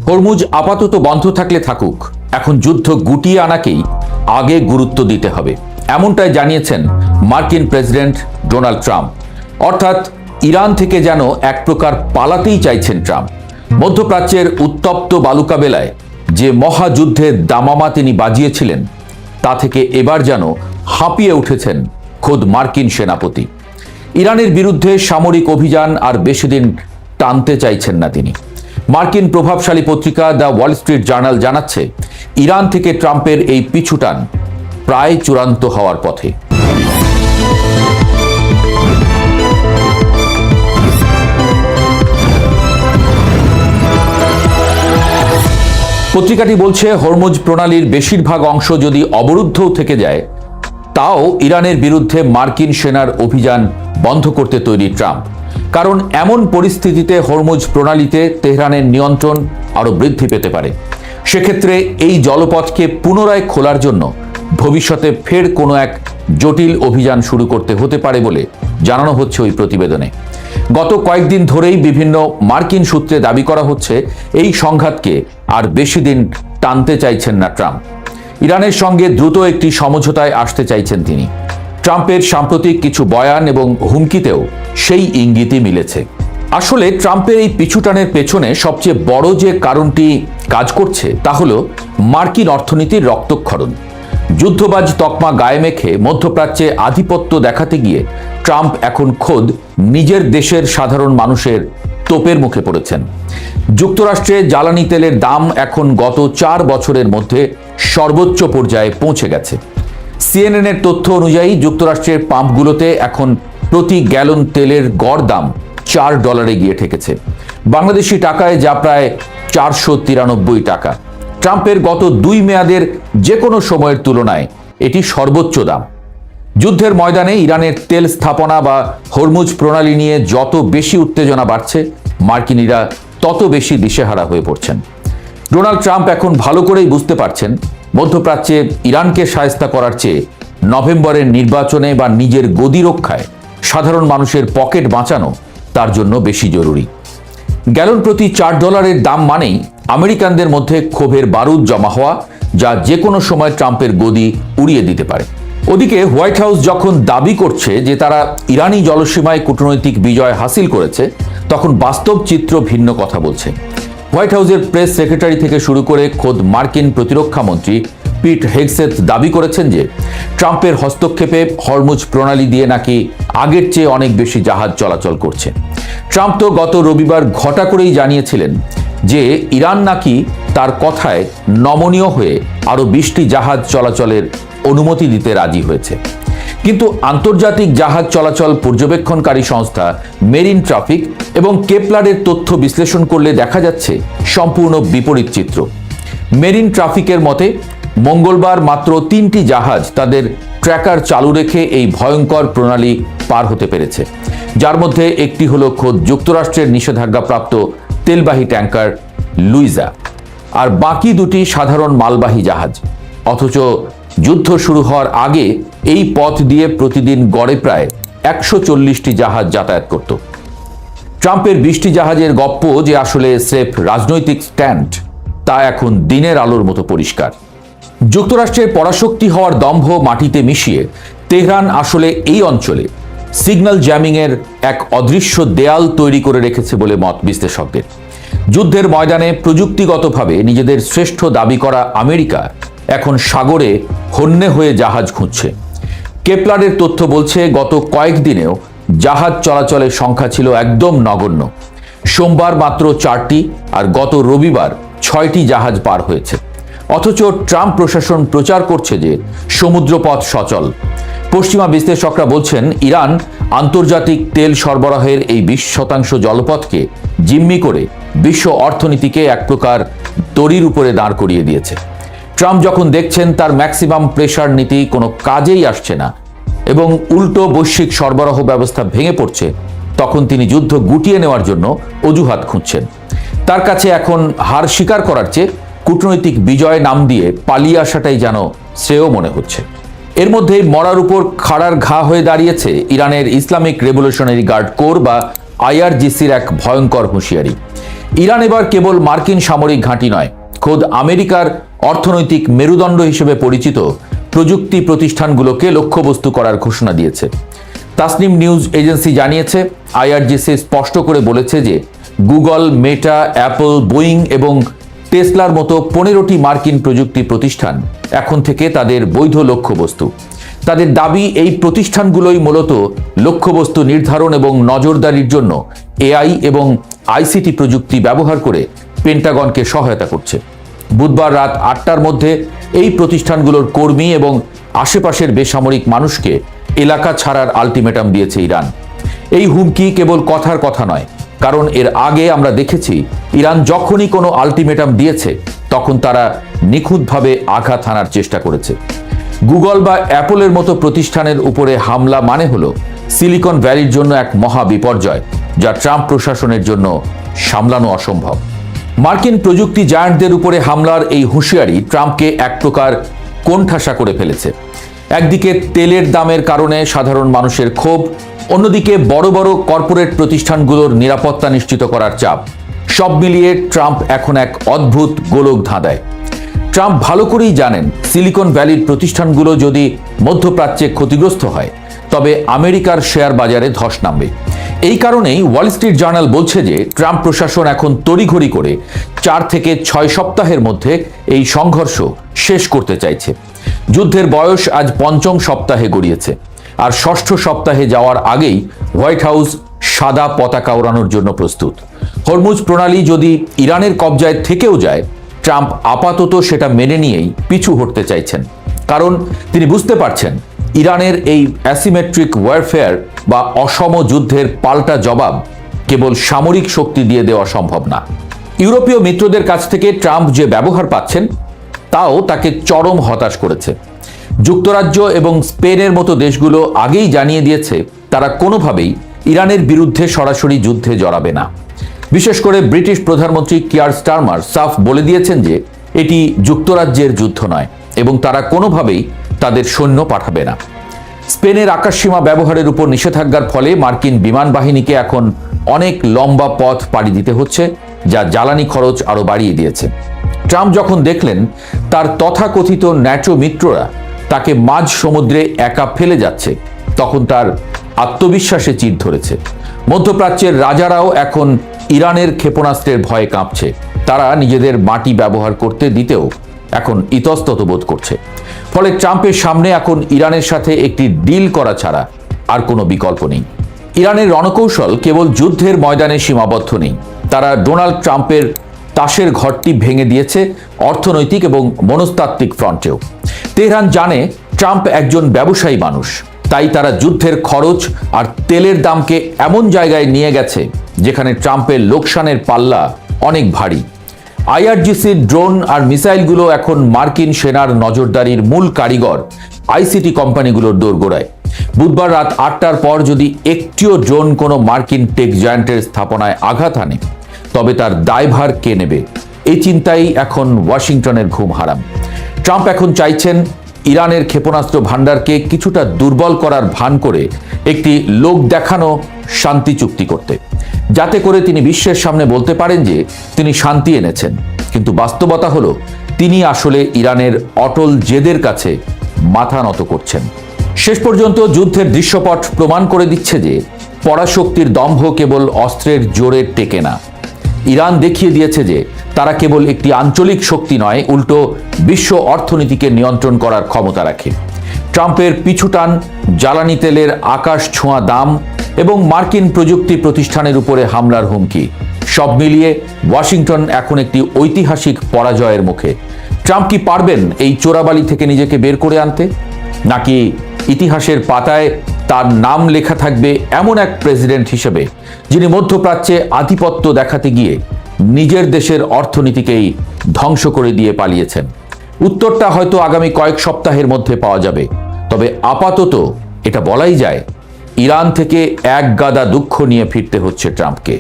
Hormuz আপাতত বন্ধ থাকলে থাকুক, এখন যুদ্ধ গুটিয়ে আনাকেই আগে গুরুত্ব দিতে হবে, এমনটাই জানিয়েছেন মার্কিন প্রেসিডেন্ট ডোনাল্ড ট্রাম্প। অর্থাৎ ইরান থেকে যেন এক প্রকার পালাতেই চাইছেন ট্রাম্প। মধ্যপ্রাচ্যের উত্তপ্ত বালুকাবেলায় যে মহাযুদ্ধের দামামা তিনি বাজিয়েছিলেন, তা থেকে এবার যেন হাঁপিয়ে উঠেছেন খোদ মার্কিন সেনাপতি। ইরানের বিরুদ্ধে সামরিক অভিযান আর বেশি দিন টানতে চাইছেন না তিনি। মার্কিন প্রভাবশালী পত্রিকা দ্য ওয়াল স্ট্রিট জার্নাল জানাচ্ছে, ইরান থেকে ট্রাম্পের এই পিছুটান প্রায় চূড়ান্ত হওয়ার পথে। পত্রিকাটি বলছে, হরমুজ প্রণালীর বেশিরভাগ অংশ যদি অবরুদ্ধও থেকে যায়, তাও ইরানের বিরুদ্ধে মার্কিন সেনার অভিযান বন্ধ করতে তৈরি ট্রাম্প। কারণ এমন পরিস্থিতিতে হরমুজ প্রণালীতে তেহরানের নিয়ন্ত্রণ আরও বৃদ্ধি পেতে পারে। সেক্ষেত্রে এই জলপথকে পুনরায় খোলার জন্য ভবিষ্যতে ফের কোনো এক জটিল অভিযান শুরু করতে হতে পারে বলে জানানো হচ্ছে ওই প্রতিবেদনে। গত কয়েকদিন ধরেই বিভিন্ন মার্কিন সূত্রে দাবি করা হচ্ছে, এই সংঘাতকে আর বেশি দিন টানতে চাইছেন না ট্রাম্প। ইরানের সঙ্গে দ্রুত একটি সমঝোতায় আসতে চাইছেন তিনি। ট্রাম্পের সাম্প্রতিক কিছু বয়ান এবং হুমকিতেও সেই ইঙ্গিতই মিলেছে। আসলে ট্রাম্পের এই পিছুটানের পেছনে সবচেয়ে বড় যে কারণটি কাজ করছে, তা হল মার্কিন অর্থনীতির রক্তক্ষরণ। যুদ্ধবাজ তকমা গায়ে মেখে মধ্যপ্রাচ্যে আধিপত্য দেখাতে গিয়ে ট্রাম্প এখন খোদ নিজের দেশের সাধারণ মানুষের তোপের মুখে পড়েছেন। যুক্তরাষ্ট্রে জ্বালানি তেলের দাম এখন গত 4 বছরের মধ্যে সর্বোচ্চ পর্যায়ে পৌঁছে গেছে। সিএনএনের তথ্য অনুযায়ী যুক্তরাষ্ট্রের পাম্পগুলোতে এখন প্রতি গ্যালন তেলের গড় দাম $4 গিয়ে ঠেকেছে, বাংলাদেশি টাকায় যা প্রায় 493 টাকা। ট্রাম্পের গত 2 মেয়াদের যে কোনো সময়ের তুলনায় এটি সর্বোচ্চ দাম। যুদ্ধের ময়দানে ইরানের তেল স্থাপনা বা হরমুজ প্রণালী নিয়ে যত বেশি উত্তেজনা বাড়ছে, মার্কিনিরা তত বেশি দিশেহারা হয়ে পড়ছেন। ডোনাল্ড ট্রাম্প এখন ভালো করেই বুঝতে পারছেন, মধ্যপ্রাচ্যে ইরানকে শায়েস্তা করার চেয়ে নভেম্বরের নির্বাচনে বা নিজের গদি রক্ষায় সাধারণ মানুষের পকেট বাঁচানো তার জন্য বেশি জরুরি। গ্যালন প্রতি $4 দাম মানেই আমেরিকানদের মধ্যে ক্ষোভের বারুদ জমা হওয়া, যা যে কোনো সময় ট্রাম্পের গদি উড়িয়ে দিতে পারে। ওদিকে হোয়াইট হাউস যখন দাবি করছে যে তারা ইরানি জলসীমায় কূটনৈতিক বিজয় হাসিল করেছে, তখন বাস্তব চিত্র ভিন্ন কথা বলছে। হোয়াইট হাউসের প্রেস সেক্রেটারি থেকে শুরু করে খোদ মার্কিন প্রতিরক্ষা মন্ত্রী পিট হেগসেথ দাবি করেছেন যে ট্রাম্পের হস্তক্ষেপে হরমুজ প্রণালী দিয়ে নাকি আগের চেয়ে অনেক বেশি জাহাজ চলাচল করছে। ট্রাম্প তো গত রবিবার ঘটা করেই জানিয়েছিলেন যে ইরান নাকি তার কথায় নমনীয় হয়ে আরও 20টি জাহাজ চলাচলের অনুমতি দিতে রাজি হয়েছে। কিন্তু আন্তর্জাতিক জাহাজ চলাচল পর্যবেক্ষণকারী সংস্থা মেরিন ট্রাফিক এবং কেপলারের তথ্য বিশ্লেষণ করলে দেখা যাচ্ছে সম্পূর্ণ বিপরীত চিত্র। মেরিন ট্রাফিকের মতে মঙ্গলবার মাত্র 3টি জাহাজ তাদের ট্র্যাকার চালু রেখে এই ভয়ঙ্কর প্রণালী পার হতে পেরেছে, যার মধ্যে একটি হলো খোদ যুক্তরাষ্ট্রের নিষেধাজ্ঞাপ্রাপ্ত তেলবাহী ট্যাঙ্কার লুইজা, আর বাকি দুটি সাধারণ মালবাহী জাহাজ। অথচ যুদ্ধ শুরু হওয়ার আগে এই পথ দিয়ে প্রতিদিন গড়ে প্রায় 140টি জাহাজ যাতায়াত করত। ট্রাম্পের 20টি জাহাজের গপ্প যে আসলে স্রেফ রাজনৈতিক স্ট্যান্ড, তা এখন দিনের আলোর মতো পরিষ্কার। যুক্তরাষ্ট্রের পরাশক্তি হওয়ার দম্ভ মাটিতে মিশিয়ে তেহরান আসলে এই অঞ্চলে সিগন্যাল জ্যামিংয়ের এক অদৃশ্য দেয়াল তৈরি করে রেখেছে বলে মত বিশ্লেষকদের। যুদ্ধের ময়দানে প্রযুক্তিগতভাবে নিজেদের শ্রেষ্ঠ দাবি করা আমেরিকা এখন সাগরে হন্যে হয়ে জাহাজ খুঁজছে। কেপলারের তথ্য বলছে, গত কয়েকদিনেও জাহাজ চলাচলের সংখ্যা ছিল একদম নগণ্য। সোমবার মাত্র 4টি আর গত রবিবার 6টি জাহাজ পার হয়েছে। অথচ ট্রাম্প প্রশাসন প্রচার করছে যে সমুদ্রপথ সচল। পশ্চিমা বিশ্লেষকরা বলছেন, ইরান আন্তর্জাতিক তেল সরবরাহের এই 20% জলপথকে জিম্মি করে বিশ্ব অর্থনীতিকে এক প্রকার দড়ির উপরে দাঁড় করিয়ে দিয়েছে। ট্রাম্প যখন দেখছেন তার ম্যাক্সিমাম প্রেশার নীতি কোনো কাজেই আসছে না এবং উল্টো বৈশ্বিক সরবরাহ ব্যবস্থা ভেঙে পড়ছে, তখন তিনি যুদ্ধ গুটিয়ে নেওয়ার জন্য অজুহাত খুঁজছেন। তার কাছে এখন হার স্বীকার করার চেয়ে কূটনৈতিক বিজয় নাম দিয়ে পালিয়ে আসাটাই যেন শ্রেয় মনে হচ্ছে। এর মধ্যেই মরার উপর খাড়ার ঘা হয়ে দাঁড়িয়েছে ইরানের ইসলামিক রেভলিউশনারি গার্ড কোর বা IRGCর এক ভয়ঙ্কর হুঁশিয়ারি। ইরান এবার কেবল মার্কিন সামরিক ঘাঁটি নয়, খোদ আমেরিকার অর্থনৈতিক মেরুদণ্ড হিসেবে পরিচিত প্রযুক্তি প্রতিষ্ঠানগুলোকে লক্ষ্যবস্তু করার ঘোষণা দিয়েছে। তাসনিম নিউজ এজেন্সি জানিয়েছে, আইআরজিসি স্পষ্ট করে বলেছে যে গুগল, মেটা, অ্যাপল, বোয়িং এবং টেসলার মতো 15টি মার্কিন প্রযুক্তি প্রতিষ্ঠান এখন থেকে তাদের বৈধ লক্ষ্যবস্তু। তাদের দাবি, এই প্রতিষ্ঠানগুলোই মূলত লক্ষ্যবস্তু নির্ধারণ এবং নজরদারির জন্য এআই এবং আইসিটি প্রযুক্তি ব্যবহার করে পেন্টাগনকে সহায়তা করছে। বুধবার রাত 8টার মধ্যে এই প্রতিষ্ঠানগুলোর কর্মী এবং আশেপাশের বেসামরিক মানুষকে এলাকা ছাড়ার আলটিমেটাম দিয়েছে ইরান। এই হুমকি কেবল কথার কথা নয়, কারণ এর আগে আমরা দেখেছি ইরান যখনই কোনো আলটিমেটাম দিয়েছে তখন তারা নিখুঁতভাবে আঘাত হানার চেষ্টা করেছে। গুগল বা অ্যাপলের মতো প্রতিষ্ঠানের উপরে হামলা মানে হলো সিলিকন ভ্যালির জন্য এক মহা বিপর্যয়, যা ট্রাম্প প্রশাসনের জন্য সামলানো অসম্ভব। মার্কিন প্রযুক্তি জায়ান্টদের উপরে হামলার এই হুঁশিয়ারি ট্রাম্পকে এক প্রকার কোণঠাসা করে ফেলেছে। একদিকে তেলের দামের কারণে সাধারণ মানুষের ক্ষোভ, অন্যদিকে বড় বড় কর্পোরেট প্রতিষ্ঠানগুলোর নিরাপত্তা নিশ্চিত করার চাপ। সব মিলিয়ে ট্রাম্প এখন এক অদ্ভুত গোলক ধাঁধায়। ট্রাম্প ভালো করেই জানেন, সিলিকন ভ্যালির প্রতিষ্ঠানগুলো যদি মধ্যপ্রাচ্যে ক্ষতিগ্রস্ত হয় তবে আমেরিকার শেয়ার বাজারে ধস নামবে। এই কারণেই ওয়াল স্ট্রিট জার্নাল বলছে যে ট্রাম্প প্রশাসন এখন তড়িঘড়ি করে 4 থেকে 6 সপ্তাহের মধ্যে এই সংঘর্ষ শেষ করতে চাইছে। যুদ্ধের বয়স আজ 5ম সপ্তাহে গড়িয়েছে, আর 6ষ্ঠ সপ্তাহে যাওয়ার আগেই হোয়াইট হাউস সাদা পতাকা ওড়ানোর জন্য প্রস্তুত। হরমুজ প্রণালী যদি ইরানের কবজায় থেকেও যায়, ট্রাম্প আপাতত সেটা মেনে নিয়েই পিছু হটতে চাইছেন, কারণ তিনি বুঝতে পারছেন ইরানের এই অ্যাসিমেট্রিক ওয়ারফেয়ার বা অসম যুদ্ধের পাল্টা জবাব কেবল সামরিক শক্তি দিয়ে দেওয়া সম্ভব না। ইউরোপীয় মিত্রদের কাছ থেকে ট্রাম্প যে ব্যবহার পাচ্ছেন তাও তাকে চরম হতাশ করেছে। যুক্তরাজ্য এবং স্পেনের মতো দেশগুলো আগেই জানিয়ে দিয়েছে তারা কোনোভাবেই ইরানের বিরুদ্ধে সরাসরি যুদ্ধে জড়াবে না। বিশেষ করে ব্রিটিশ প্রধানমন্ত্রী কিয়ার স্টারমার সাফ বলে দিয়েছেন যে এটি যুক্তরাজ্যের যুদ্ধ নয় এবং তারা কোনোভাবেই তাদের সৈন্য পাঠাবে না। স্পেনের আকাশসীমা ব্যবহারের উপর নিষেধাজ্ঞার ফলে মার্কিন বিমান বাহিনীকে এখন অনেক লম্বা পথ পাড়ি দিতে হচ্ছে, যা জ্বালানি খরচ আরও বাড়িয়ে দিয়েছে। ট্রাম্প যখন দেখলেন তার তথাকথিত ন্যাটো মিত্ররা তাকে মাঝ সমুদ্রে একা ফেলে যাচ্ছে, তখন তার আত্মবিশ্বাসে চির ধরেছে। মধ্যপ্রাচ্যের রাজারাও এখন ইরানের ক্ষেপণাস্ত্রের ভয়ে কাঁপছে। তারা নিজেদের মাটি ব্যবহার করতে দিতেও এখন ইতস্তত বোধ করছে। ফলে ট্রাম্পের সামনে এখন ইরানের সাথে একটি ডিল করা ছাড়া আর কোনো বিকল্প নেই। ইরানের রণকৌশল কেবল যুদ্ধের ময়দানে সীমাবদ্ধ নেই, তারা ডোনাল্ড ট্রাম্পের তাসের ঘরটি ভেঙে দিয়েছে অর্থনৈতিক এবং মনস্তাত্ত্বিক ফ্রন্টেও। তেহরান জানে ট্রাম্প একজন ব্যবসায়ী মানুষ, তাই তারা যুদ্ধের খরচ আর তেলের দামকে এমন জায়গায় নিয়ে গেছে যেখানে ট্রাম্পের লোকসানের পাল্লা অনেক ভারী। আইআরজিসির ড্রোন আর মিসাইলগুলো এখন মার্কিন সেনার নজরদারির মূল কারিগর আইসিটি কোম্পানিগুলোর দোরগোড়ায়। বুধবার রাত 8টার পর যদি একটিও ড্রোন কোনো মার্কিন টেক জায়ান্টের স্থাপনায় আঘাত আনে তবে তার দায়ভার কে নেবে, এই চিন্তাই এখন ওয়াশিংটনের ঘুম হারাম। ট্রাম্প এখন চাইছেন ইরানের ক্ষেপণাস্ত্র ভান্ডারকে কিছুটা দুর্বল করার ভান করে একটি লোক দেখানো শান্তি চুক্তি করতে, যাতে করে তিনি বিশ্বের সামনে বলতে পারেন যে তিনি শান্তি এনেছেন। কিন্তু বাস্তবতা হলো তিনি আসলে ইরানের অটল জেদের কাছে মাথা নত করছেন। শেষ পর্যন্ত যুদ্ধের দৃশ্যপট প্রমাণ করে দিচ্ছে যে পরাশক্তির দম্ভ কেবল অস্ত্রের জোরে টেকে না। ইরান দেখিয়ে দিয়েছে যে তারা কেবল একটি আঞ্চলিক শক্তি নয়, উল্টো বিশ্ব অর্থনীতিকে নিয়ন্ত্রণ করার ক্ষমতা রাখে। ট্রাম্পের পিছুটান, জ্বালানি তেলের আকাশ ছোঁয়া দাম এবং মার্কিন প্রযুক্তি প্রতিষ্ঠানের উপরে হামলার হুমকি, সব মিলিয়ে ওয়াশিংটন এখন একটি ঐতিহাসিক পরাজয়ের মুখে। ট্রাম্প কি পারবেন এই চোরাবালি থেকে নিজেকে বের করে আনতে, নাকি ইতিহাসের পাতায় তার নাম লেখা থাকবে এমন এক প্রেসিডেন্ট হিসেবে যিনি মধ্যপ্রাচ্যে আধিপত্য দেখাতে গিয়ে নিজের দেশের অর্থনীতিকেই ধ্বংস করে দিয়ে পালিয়েছেন? উত্তরটা হয়তো আগামী কয়েক সপ্তাহের মধ্যে পাওয়া যাবে। তবে আপাতত এটা বলাই যায়, ইরান থেকে এক গাদা দুঃখ নিয়ে ফিরতে হচ্ছে ট্রাম্পকে।